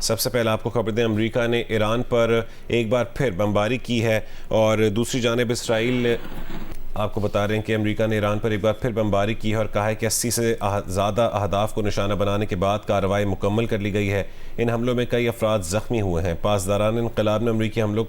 सबसे पहले आपको खबर दें, अमेरिका ने ईरान पर एक बार फिर बमबारी की है और दूसरी जानिब इसराइल आपको बता रहे हैं कि अमेरिका ने ईरान पर एक बार फिर बमबारी की है और कहा है कि 80 से ज़्यादा अहदाफ को निशाना बनाने के बाद कार्रवाई मुकम्मल कर ली गई है। इन हमलों में कई अफराद ज़ख्मी हुए हैं। पासदारान इनक़लाब ने अमरीकी हमलों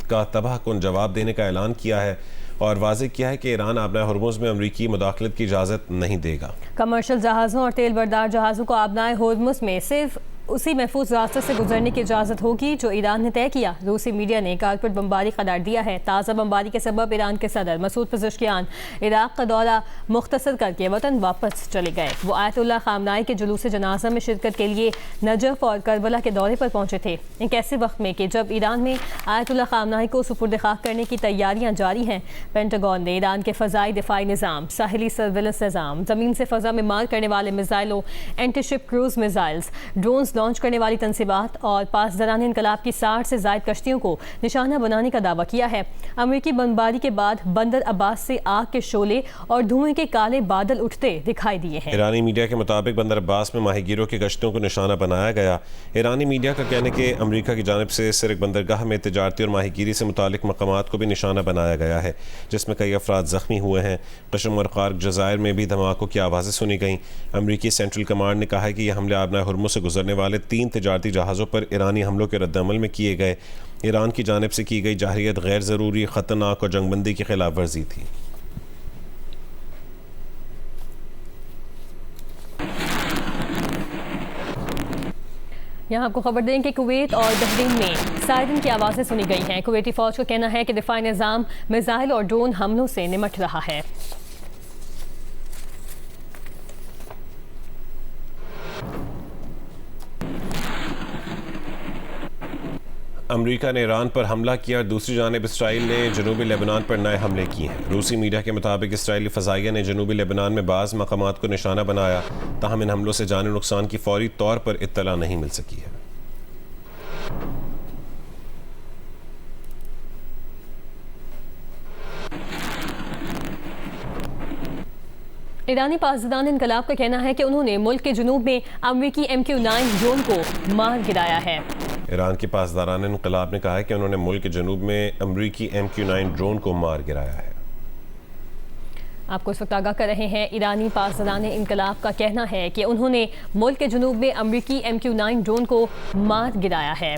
का तबाहकुन जवाब देने का ऐलान किया है और वाज़ेह किया है कि ईरान आबनाए हुर्मुज़ में अमरीकी मुदाखलत की इजाज़त नहीं देगा। कमर्शियल जहाज़ों और तेल बरदार जहाज़ों को आबनाए हुर्मुज़ में सिर्फ उसी महफूज रास्ते से गुजरने की इजाज़त होगी जो ईरान ने तय किया। रूसी मीडिया ने कारपेट बमबारी करार दिया है। ताज़ा बमबारी के सबब ईरान के सदर मसूद पेज़ेश्कियान इराक़ का दौरा मुख्तसर करके वतन वापस चले गए। वो आयतुल्लाह ख़ामनाई के जुलूस जनाज़ा में शिरकत के लिए नजफ़ और करबला के दौरे पर पहुंचे थे। एक ऐसे वक्त में कि जब ईरान में आयतुल्लाह ख़ामनाई को सुपुर्द खाक करने की तैयारियाँ जारी हैं, पेंटागन ने ईरान के फ़ज़ाई दिफ़ाई निज़ाम, साहिली सर्विलेंस निज़ाम, ज़मीन से फ़ज़ा में मार करने वाले मिज़ाइलों, anti ship cruise missiles, drones launch करने वाली तंसीबात और पासदारान इनकलाब की 60 से ज़ायद कश्तियों को निशाना बनाने का दावा किया है। अमेरिकी बमबारी के बाद बंदर अब्बास से आग के शोले और धुएं के काले बादल उठते दिखाई दिए हैं। ईरानी मीडिया के मुताबिक बंदर अब्बास में माहीगीरों की कश्तियों को निशाना बनाया गया। ईरानी मीडिया का कहना है कि अमेरिका की जानिब से सिर्क बंदरगाह में तिजारती और माहीगीरी से मुतालिक मकामात को भी निशाना बनाया गया है, जिसमें कई अफराद ज़ख्मी हुए हैं। कशम और ख़ार्क जज़ायर में भी धमाकों की आवाज़ें सुनी गईं। अमरीकी सेंट्रल कमांड ने कहा है कि यह हमले आबनाए हुर्मुज़ से गुजरने वाले 3 तिजारती जहाज़ों पर ईरानी हमलों के रद्दअमल में किए गए। ईरान की जानिब से की गई जाहिरियत गैर ज़रूरी, ख़तरनाक और जंगबंदी की खिलाफ वर्जी थी। यहाँ आपको खबर दें कि कुवैत और बहरीन में सायरन की आवाज़ें सुनी गई हैं। कुवैती फ़ौज का कहना है कि दिफाई निज़ाम मिसाइल और ड्रोन हमलों से निमट रहा है। अमेरिका ने ईरान पर हमला किया और दूसरी जानिब इसराइल ने जनूबी लेबनान पर नए हमले किए हैं। रूसी मीडिया के मुताबिक इसराइली फ़ज़ाइया ने जनूबी लेबनान में बाज़ मकामात को निशाना बनाया, ताहम इन हमलों से जानी नुकसान की फौरी तौर पर इत्तला नहीं मिल सकी है। ईरानी पासदारान इनकलाब का कहना है कि उन्होंने मुल्क के जुनूब में अमरीकी MQ-9 ड्रोन को मार गिराया है। ईरान के पासदारान इनकलाब ने कहा है कि उन्होंने मुल्क के जनूब में अमरीकी MQ-9 ड्रोन को मार गिराया है। आपको इस वक्त आगाह कर रहे हैं, ईरानी पासदारान इनकलाब का कहना है कि उन्होंने मुल्क के जुनूब में अमरीकी MQ-9 ड्रोन को मार गिराया है।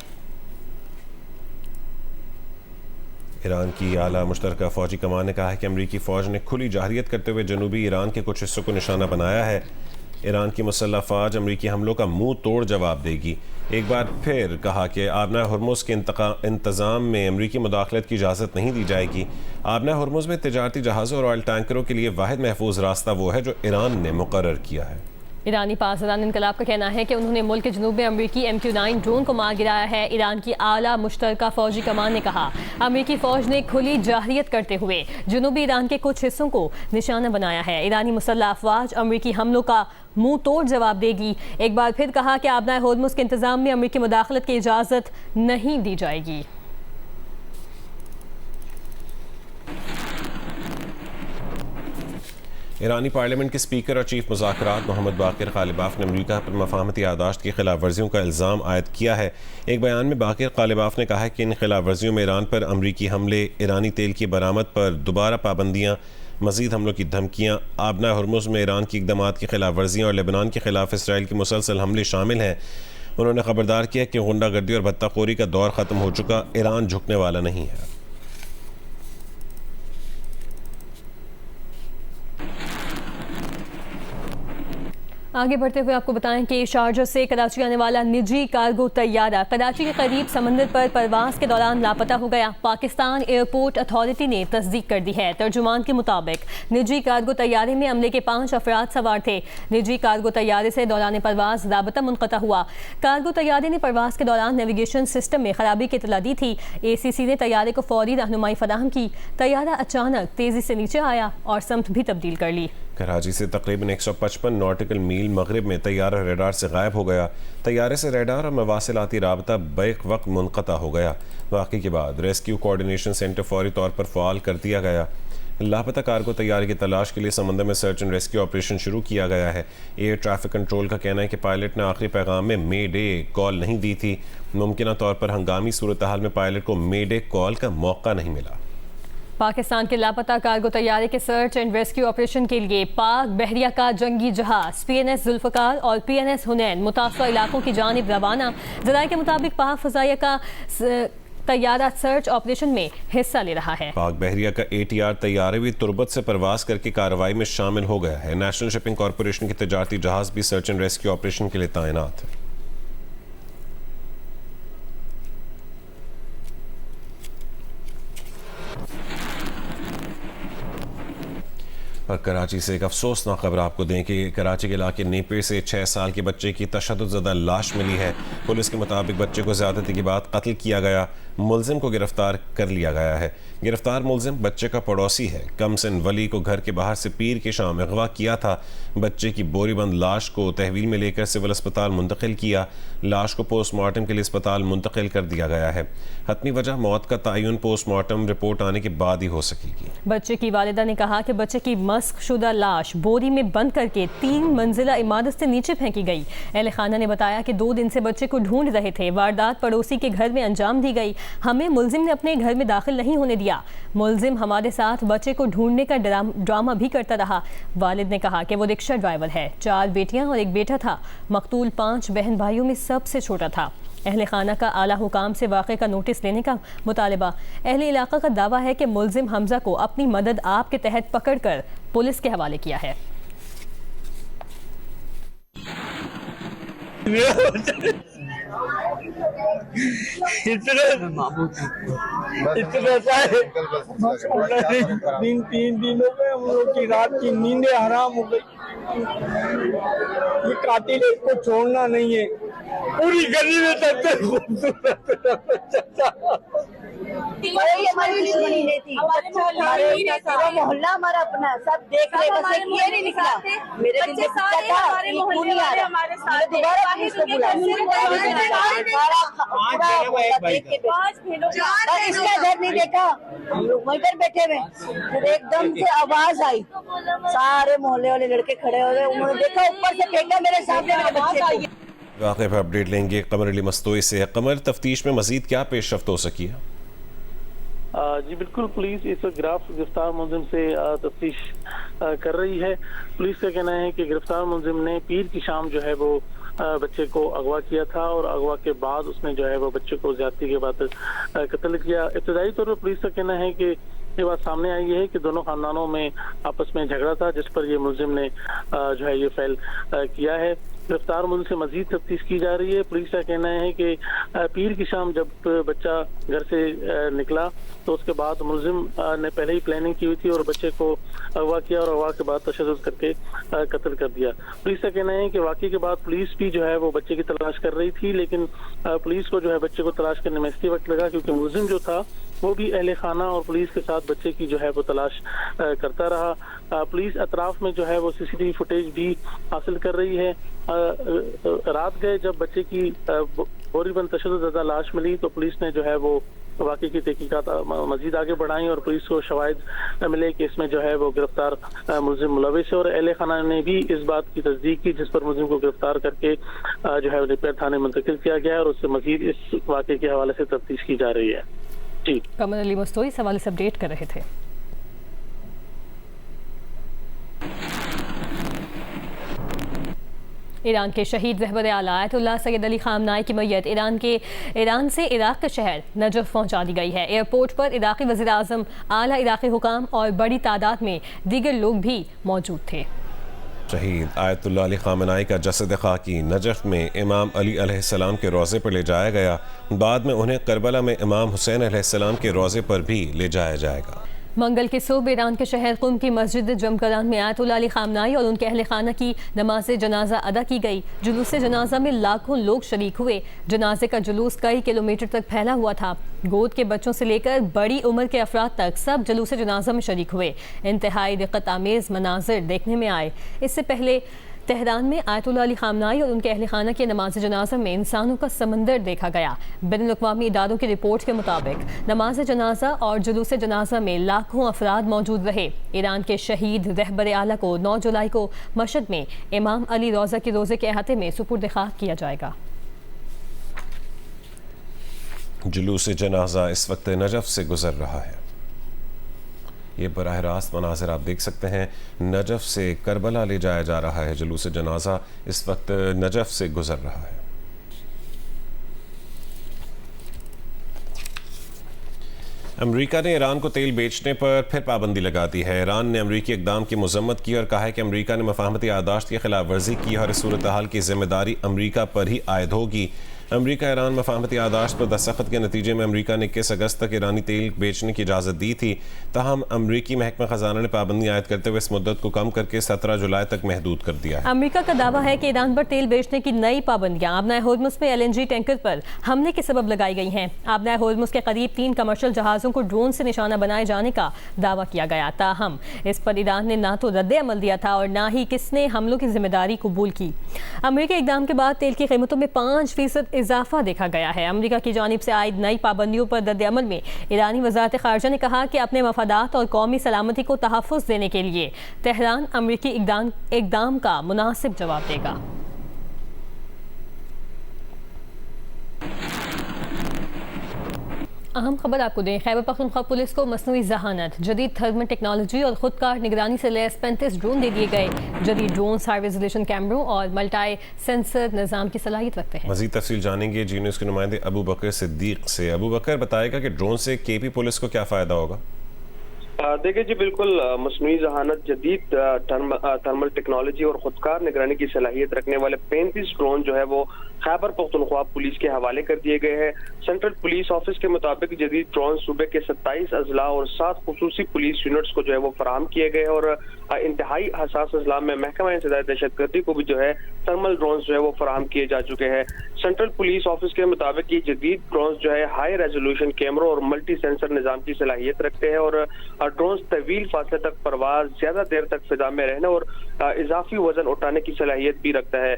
ईरान की आला मुश्तरका फ़ौजी कमान ने कहा है कि अमरीकी फ़ौज ने खुली जाहिरियत करते हुए जनूबी ईरान के कुछ हिस्सों को निशाना बनाया है। ईरान की मुसल्लह फ़ौज अमरीकी हमलों का मुंह तोड़ जवाब देगी। एक बार फिर कहा कि आबनाए हुर्मुज़ के इंतज़ाम में अमरीकी मुदाखलत की इजाज़त नहीं दी जाएगी। आबनाए हुर्मुज़ में तिजारती जहाज़ों और ऑयल टैंकरों के लिए वाहिद महफूज रास्ता वो है जो ईरान ने मुकर्रर किया है। ईरानी पासदारान इनकलाब का कहना है कि उन्होंने मुल्क के जुनूब में अमरीकी MQ-9 ड्रोन को मार गिराया है। ईरान की आला मुश्तरका फ़ौजी कमान ने कहा, अमरीकी फ़ौज ने खुली जाहिरियत करते हुए जनूबी ईरान के कुछ हिस्सों को निशाना बनाया है। ईरानी मुसल्लह अफ़वाज अमरीकी हमलों का मुंह तोड़ जवाब देगी। एक बार फिर कहा कि आबनाए हुर्मुज़ के इंतज़ाम में अमरीकी मुदाखलत की इजाज़त नहीं दी जाएगी। ईरानी पार्लियामेंट के स्पीकर और चीफ मुज़ाकरात मोहम्मद बाक़िर ग़ालिबाफ़ ने अमरीका पर मफ़ाहमती यादाश्त की खिलाफ वर्जियों का इल्ज़ाम आयद किया है। एक बयान में बाक़िर ग़ालिबाफ़ ने कहा है कि इन खिलाफ वर्जियों में ईरान पर अमरीकी हमले, ईरानी तेल की बरामद पर दोबारा पाबंदियाँ, मज़ीद हमलों की धमकियाँ, आबनाए हुर्मुज़ में ईरान की इक़दामात की खिलाफ वर्जियाँ और लेबनान के खिलाफ इसराइल के मुसलसल हमले शामिल हैं। उन्होंने ख़बरदार किया कि गुंडागर्दी और भत्ताखोरी का दौर ख़त्म हो चुका, ईरान झुकने वाला नहीं है। आगे बढ़ते हुए आपको बताएं कि शारजा से कराची आने वाला निजी कार्गो तैयारा कराची के करीब समंदर पर परवास के दौरान लापता हो गया। पाकिस्तान एयरपोर्ट अथॉरिटी ने तस्दीक कर दी है। तर्जुमान के मुताबिक निजी कार्गो तैयारे में अमले के 5 अफराद सवार थे। निजी कार्गो तैयारे से दौरान परवास राबता मुनक़ता हुआ। कार्गो तैयारे ने परवास के दौरान नेविगेशन सिस्टम में खराबी की इत्तला दी थी। ACC ने तैयारे को फौरी रहनुमाई फराहम की। तैयारा अचानक तेज़ी से नीचे आया और समत भी तब्दील कर ली। कराची से तकरीबन 155 नॉटिकल मील मगरिब में तैयारा रेडार से गायब हो गया। तैयारे से रेडार और मवासिलाती राबता बैक वक्त मुनक़ता हो गया। वाक़ई के बाद रेस्क्यू कोऑर्डिनेशन सेंटर फौरी तौर पर फ़ाल कर दिया गया। लापता कार्गो तैयारे की तलाश के लिए समंदर में सर्च एंड रेस्क्यू ऑपरेशन शुरू किया गया है। एयर ट्रैफिक कंट्रोल का कहना है कि पायलट ने आखिरी पैगाम में मे डे कॉल नहीं दी थी। मुमकिन तौर पर हंगामी सूरत हाल में पायलट को मे डे कॉल का मौका नहीं मिला। पाकिस्तान के लापता कार्गो तैयारे के सर्च एंड रेस्क्यू ऑपरेशन के लिए पाक बहरिया का जंगी जहाज PNS जुल्फ़कार और PNS हुनैन मुतासरा इलाकों की जानिब रवाना। ज़राए के मुताबिक पाक फ़ज़ाइया का तैयारा सर्च ऑपरेशन में हिस्सा ले रहा है। पाक बहरिया का ATR तैयारे भी तुर्बत से परवास करके कार्रवाई में शामिल हो गया है। नेशनल शिपिंग कॉरपोरेशन के तजारती जहाज भी सर्च एंड रेस्क्यू ऑपरेशन के लिए तैनात है। और कराची से एक अफसोसनाक खबर आपको दें कि कराची के इलाके नेपियर से 6 साल के बच्चे की तशद्दुद लाश मिली है। पुलिस के मुताबिक बच्चे को ज़्यादती के बाद कत्ल किया गया। मुलजिम को गिरफ्तार कर लिया गया है। गिरफ्तार मुलजिम बच्चे का पड़ोसी है। कमसन वली को घर के बाहर से पीर की शाम अगवा किया था। बच्चे की बोरीबंद लाश को तहवील में लेकर सिविल अस्पताल मुंतकिल किया। लाश को पोस्टमार्टम के लिए अस्पताल मुंतकिल कर दिया गया है। हतमी वजह मौत का तयन पोस्टमार्टम रिपोर्ट आने के बाद ही हो सकेगी। बच्चे की वालिदा ने कहा कि बच्चे की मस्क शुदा लाश बोरी में बंद करके 3 मंजिला इमारत से नीचे फेंकी गई। अहले खाना ने बताया कि 2 दिन से बच्चे को ढूंढ रहे थे। वारदात पड़ोसी के घर में अंजाम दी गई। हमें मुलजिम ने अपने घर में दाखिल नहीं होने दिया। मुलजिम हमारे साथ बच्चे को ढूंढने का ड्रामा भी करता रहा। वालिद ने कहा कि वो रिक्शा ड्राइवर है। 4 बेटियां और 1 बेटा था। मकतूल 5 बहन भाइयों में सबसे छोटा था। अहले खाना का आला हुकाम से वाक़े का नोटिस लेने का मुतालबा। अहले इलाका का दावा है कि मुलजिम हमजा को अपनी मदद आप के तहत पकड़ कर पुलिस के हवाले किया है। तीन दिनों में हम लोग की रात की नींदें हराम हो गई। ये कातिल इसको छोड़ना नहीं है। पूरी गली में सबसे खूबसूरत हमारी दुश्मनी नहीं थी। हमारे मोहल्ला हमारा अपना सब देख रहे, बस एक ये नहीं निकला। मेरे दिल में बच्चा था, तू नहीं आ रहा। मैंने दोबारा पुलिस को बुलाया। इसका घर नहीं देखा, हम लोग वहीं पर बैठे हुए। फिर एकदम से आवाज आई, सारे मोहल्ले वाले लड़के खड़े हो गए। उन्होंने देखा, ऊपर से फेंका मेरे सामने मेरे बच्चे को। वाक़े पर अपडेट लेंगे कमर अली मस्तोई से। कमर, तफ्तीश में मजीद क्या पेशरफ्त हो सकी है? जी बिल्कुल, पुलिस इस गिरफ्तार मुलजिम से तफ्तीश कर रही है। पुलिस का कहना है कि गिरफ्तार मुलजिम ने पीर की शाम जो है वो बच्चे को अगवा किया था और अगवा के बाद उसने जो है वो बच्चे को ज्यादती के बाद कत्ल किया। इब्तदाई तौर पर पुलिस का कहना है कि ये बात सामने आई है कि दोनों खानदानों में आपस में झगड़ा था, जिस पर ये मुलजिम ने जो है ये फेल किया है। गिरफ्तार मुलजिम से मजीद तफ्तीश की जा रही है। पुलिस का कहना है कि पीर की शाम जब बच्चा घर से निकला तो उसके बाद मुलजिम ने पहले ही प्लानिंग की हुई थी और बच्चे को अगवा किया और अगवा के बाद तशद्दुद करके कत्ल कर दिया। पुलिस का कहना है कि वाकई के बाद पुलिस भी जो है वो बच्चे की तलाश कर रही थी, लेकिन पुलिस को जो है बच्चे को तलाश करने में इसी वक्त लगा क्योंकि मुलजिम जो था वो भी अहले खाना और पुलिस के साथ बच्चे की जो है वो तलाश करता रहा। पुलिस अतराफ में जो है वो CCTV फुटेज भी हासिल कर रही है। रात गए जब बच्चे की बोरीबंद तशद्दुद लाश मिली तो पुलिस ने जो है वो वाकई की तहकीकात मजीद आगे बढ़ाई और पुलिस को शवाहिद मिले कि इसमें जो है वो गिरफ्तार मुलजिम मुलविस है और अहले खाना ने भी इस बात की तस्दीक की, जिस पर मुलजिम को गिरफ्तार करके जो है नेपियर थाने मुंतकिल किया गया है और उससे मजीद इस वाकई के हवाले से तफ्तीश की जा रही है। जी, कमर अली मस्तोई इस हवाले से अपडेट कर रहे थे। ईरान के शहीद रहबर आला आयतुल्लाह सैयद अली खामनाई की मैयत ईरान से इराक के शहर नजफ पहुंचा दी गई है। एयरपोर्ट पर इराक़ी वज़ीर आज़म, आला इराक़ी हुकाम और बड़ी तादाद में दीगर लोग भी मौजूद थे। शहीद आयतुल्लाह अली खामनाई का जसद खाकी नजफ में इमाम अली अलैहिस्सलाम के रोज़े पर ले जाया गया। बाद में उन्हें करबला में इमाम हुसैन अलैहिस्सलाम के रोज़े पर भी ले जाया जाएगा। मंगल के सुबह ईरान के शहर कुम की मस्जिद जमकरान में आयतुल्लाह अली खामनाई और उनके अहले खाना की नमाज जनाजा अदा की गई। जुलूस जनाजा में लाखों लोग शरीक हुए। जनाजे का जुलूस कई किलोमीटर तक फैला हुआ था। गोद के बच्चों से लेकर बड़ी उम्र के अफराद तक सब जुलूस जनाजा में शरीक हुए। इंतहाई दिक्कत आमेज मनाजिर देखने में आए। इससे पहले तेहरान में आयतुल्लाह अली खामनाई और उनके अहल खाना के नमाज जनाजा में इंसानों का समंदर देखा गया। बैनुल-अक़वामी इदारों की रिपोर्ट के मुताबिक नमाज जनाजा और जुलूस जनाजा में लाखों अफराद मौजूद रहे। ईरान के शहीद रहबर आला को 9 जुलाई को मशहद में इमाम अली रोज़ा के रोज़े के अहाते में सुपुर्द खाक किया जाएगा। जुलूस जनाजा इस वक्त नजफ से गुजर रहा है। ये बराह रास्त मनाज़िर आप देख सकते हैं। नजफ से करबला ले जाया जा रहा है। जुलूस जनाजा इस वक्त नजफ से गुजर रहा है। अमेरिका ने ईरान को तेल बेचने पर फिर पाबंदी लगा दी है। ईरान ने अमेरिकी इक़दाम की मज़म्मत की और कहा है कि अमेरिका ने मफ़ाहमती याददाश्त की खिलाफ वर्जी की और इस सूरत हाल की जिम्मेदारी अमेरिका पर ही आयद होगी। अमेरिका ईरान मफ़ाहमती याददाश्त पर दस्तखत के नतीजे में अमेरिका ने 21 अगस्त तक ईरानी तेल बेचने की इजाज़त दी थी। ताहम अमेरिकी महकमा ख़जाना ने पाबंदी आयद करते हुए इस मुद्दत को कम करके 17 जुलाई तक महदूद कर दिया है। अमेरिका का दावा है कि ईरान पर तेल बेचने की नई पाबंदियां आबनाए होर्मुज़ में LNG टैंकर पर हमले के सबब लगाई गई हैं। आबनाए होर्मुज़ के करीब 3 कमर्शियल जहाज़ों को ड्रोन से निशाना बनाए जाने का दावा किया गया। ताहम इस पर ईरान ने ना तो रद्द अमल दिया था और ना ही किसने हमलों की जिम्मेदारी कबूल की। अमेरिकी इक़दाम के बाद तेल की कीमतों में 5% इजाफा देखा गया है। अमेरिका की जानिब से आयद नई पाबंदियों पर रद्द अमल में ईरानी वज़ारत ख़ारजा ने कहा कि अपने मफादात और कौमी सलामती को तहफ़्फ़ुज़ देने के लिए तेहरान अमेरिकी इक़दाम का मुनासिब जवाब देगा। अहम खबर आपको दें, खैबर पख्तूनख्वा पुलिस को मसनूई जहानत, जदीद थर्मल टेक्नोलॉजी और खुदकार निगरानी से लैस 35 ड्रोन दे दिए गए। जदीद ड्रोन हाई रेजोल्यूशन कैमरों और मल्टी सेंसर निज़ाम की सलाहियत रखते हैं। मज़ीद तफसील जानेंगे जी न्यूज़ के नुमाइंदे अबू बकर सिद्दीक से। अबू बकर बताएगा कि ड्रोन से KP पुलिस को क्या फ़ायदा होगा? देखिए जी, बिल्कुल मसनूई जहानत, जदीद थर्मल टेक्नोलॉजी और खुदकार निगरानी की सलाहियत रखने वाले 35 ड्रोन जो है वो खैबर पख्तूनख्वा पुलिस के हवाले कर दिए गए हैं। सेंट्रल पुलिस ऑफिस के मुताबिक जदीद ड्रोन सूबे के 27 अजला और 7 खुसूसी पुलिस यूनिट्स को जो है वो फराहम किए गए और इंतहाई हसास अजला में महकमा इंसदाद दहशतगर्दी को भी जो है थर्मल ड्रोन जो है वो फराहम किए जा चुके हैं। सेंट्रल पुलिस ऑफिस के मुताबिक ये जदीद ड्रोन जो है हाई रेजोल्यूशन कैमरों और मल्टी सेंसर निज़ाम की सलाहियत रखते हैं और ड्रोन तवील फासले तक परवाज, ज्यादा देर तक फिजा में रहने और इजाफी वजन उठाने की सलाहियत भी रखता है।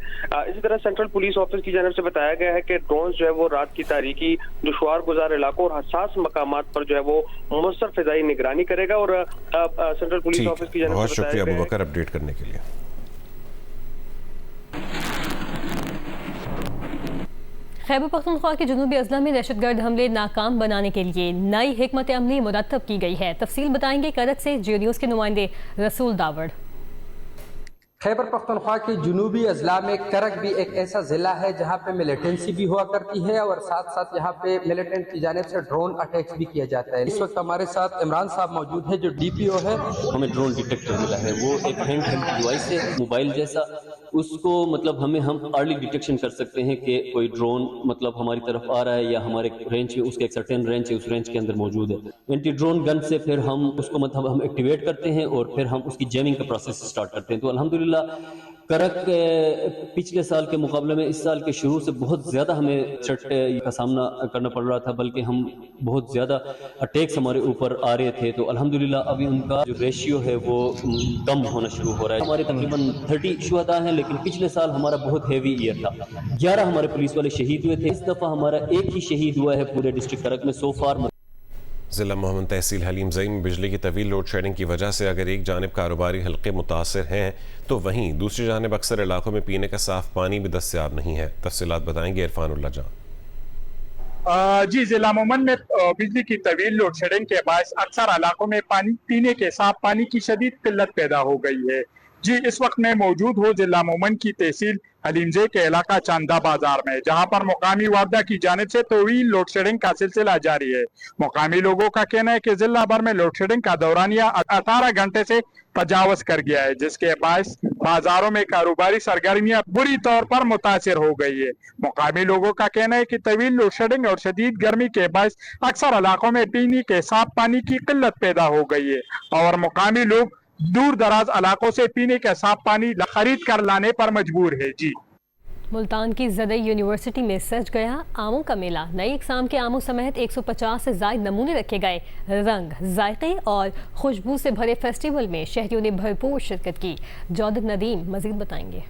इसी तरह सेंट्रल पुलिस ऑफिस की जानिब से बताया गया है कि ड्रोन जो है वो रात की तारीकी, दुश्वार गुजार इलाकों और हसास मकामात पर जो है वो मुअस्सर फिजाई निगरानी करेगा और सेंट्रल पुलिस ऑफिस की जानिब से बहुत शुक्रिया अबू बकर अपडेट करने के लिए। खैबर पख्तूनख्वा के जुनूबी अजला में दहशतगर्द हमले नाकाम बनाने के लिए नई हिकमत अमली मुरतब की गई है। तफसील बताएंगे करक से जियो न्यूज़ के नुमाइंदे रसूल दावड़। खैबर पख्तूनख्वा के जुनूबी अजला में करक भी एक ऐसा जिला है जहाँ पे मिलिटेंसी भी हुआ करती है और साथ साथ यहाँ पे मिलिटेंट की जानिब से ड्रोन अटैक्स भी किया जाता है। इस वक्त हमारे साथ इमरान साहब मौजूद है जो DPO है। हमें ड्रोन डिटेक्टर मिला है, वो एक हैंड हेल्ड डिवाइस है, मोबाइल जैसा। उसको मतलब हम अर्ली डिटेक्शन कर सकते हैं कि कोई ड्रोन मतलब हमारी तरफ आ रहा है या हमारे रेंज में, उसके एक सर्टेन रेंज है, उस रेंज के अंदर मौजूद है। एंटी ड्रोन गन से फिर हम उसको मतलब हम एक्टिवेट करते हैं और फिर हम उसकी जैमिंग का प्रोसेस स्टार्ट करते हैं। तो अल्हम्दुलिल्लाह करक पिछले साल के मुकाबले में इस साल के शुरू से बहुत ज़्यादा हमें थ्रेट का सामना करना पड़ रहा था, बल्कि हम बहुत ज़्यादा अटैक्स हमारे ऊपर आ रहे थे। तो अल्हम्दुलिल्लाह अभी उनका जो रेशियो है वो कम होना शुरू हो रहा है। हमारे तकरीबन 30 शुहदा हैं, लेकिन पिछले साल हमारा बहुत हैवी ईयर था। 11 हमारे पुलिस वाले शहीद हुए थे। इस दफ़ा हमारा एक ही शहीद हुआ है पूरे डिस्ट्रिक्ट करक में सो फार। ज़िला मोहम्मद तहसील हलीम ज़ई में बिजली की तवील लोड शेडिंग की वजह से अगर एक जानिब कारोबारी हल्के मुतासर हैं तो वहीं दूसरी जानिब अक्सर इलाकों में पीने का साफ पानी भी दस्तयाब नहीं है। तफसीलात बताएंगे इरफानुल्लाह जान। जी, जिला मोमन में बिजली की तवील लोड शेडिंग के बायस अक्सर इलाकों में पानी पीने के साफ पानी की शदीद किल्लत पैदा हो गई है। जी, इस वक्त मैं मौजूद हूँ जिला मोमन की तहसील हलीमजे के इलाका चांदा बाजार में, जहाँ पर मुकामी वारदा की जानिब से तवील लोड शेडिंग का सिलसिला जारी है। मुकामी लोगों का कहना है कि जिला भर में लोड शेडिंग का दौरानिया 18 घंटे से तजावज कर गया है, जिसके बायस बाजारों में कारोबारी सरगर्मियां बुरी तौर पर मुतासिर हो गई है। मुकामी लोगों का कहना है कि तवील लोड शेडिंग और शदीद गर्मी के बायस अक्सर इलाकों में पीने के साफ पानी की किल्लत पैदा हो गई है और मुकामी लोग दूर दराज इलाकों से पीने का साफ पानी खरीद कर लाने पर मजबूर है। जी, मुल्तान की ज़दई यूनिवर्सिटी में सज गया आमों का मेला। नई इकसाम के आमों समेत 150 से ज़ायद नमूने रखे गए। रंग, जायके और खुशबू से भरे फेस्टिवल में शहरियों ने भरपूर शिरकत की। जौदत नदीम मजीद बताएंगे।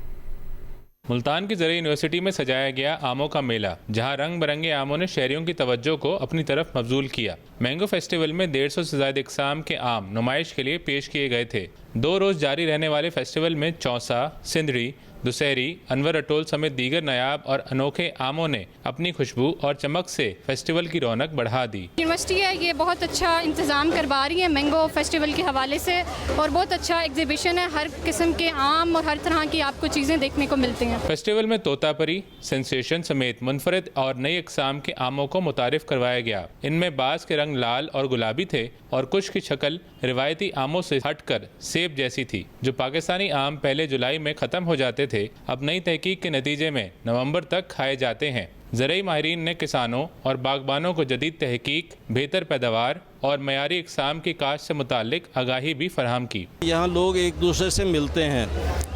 मुल्तान की ज़राई यूनिवर्सिटी में सजाया गया आमों का मेला, जहां रंग बिरंगे आमों ने शहरियों की तवज्जो को अपनी तरफ मबजूल किया। मैंगो फेस्टिवल में 150 से ज़्यादा इक़साम के आम नुमाइश के लिए पेश किए गए थे। 2 रोज़ जारी रहने वाले फेस्टिवल में चौसा, सिंदड़ी, दुसहरी, अनवर अटोल समेत दीगर नायाब और अनोखे आमों ने अपनी खुशबू और चमक से फेस्टिवल की रौनक बढ़ा दी। यूनिवर्सिटी है ये बहुत अच्छा इंतज़ाम करवा रही है मैंगो फेस्टिवल के हवाले से, और बहुत अच्छा एग्जीबिशन है। हर किस्म के आम और हर तरह की आपको चीज़ें देखने को मिलती हैं। फेस्टिवल में तोतापरी, सेंसेशन समेत मुनफरद और नई इक़साम के आमों को मुतारिफ करवाया गया। इनमें बाज़ के रंग लाल और गुलाबी थे और कुछ की शक्ल रिवायती आमों से हटकर सेब जैसी थी। जो पाकिस्तानी आम पहले जुलाई में ख़त्म हो जाते थे, अब नई तहकीक के नतीजे में नवंबर तक खाए जाते हैं। ज़राई माहिरीन ने किसानों और बागबानों को जदीद तहकीक, बेहतर पैदावार और मयारी इक़साम की काश्त से मुताल्लिक आगाही भी फराहम की। यहाँ लोग एक दूसरे से मिलते हैं,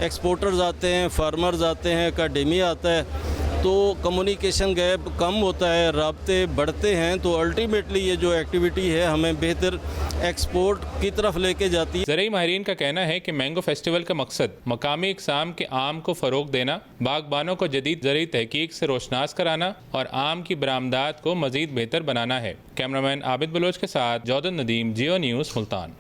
एक्सपोर्टर्स आते हैं, फार्मर्स आते हैं, अकाडेमिया आता है, तो कम्युनिकेशन गैप कम होता है, राब्ते बढ़ते हैं। तो अल्टीमेटली ये जो एक्टिविटी है हमें बेहतर एक्सपोर्ट की तरफ लेके जाती है। ज़राई माहिरीन का कहना है कि मैंगो फेस्टिवल का मकसद मकामी इक़साम के आम को फ़रोग देना, बागबानों को जदीद ज़राई तहकीक से रोशनास कराना और आम की बरामदात को मज़ीद बेहतर बनाना है। कैमरामैन आबिद बलोच के साथ जौदन नदीम, जियो न्यूज़, मुल्तान।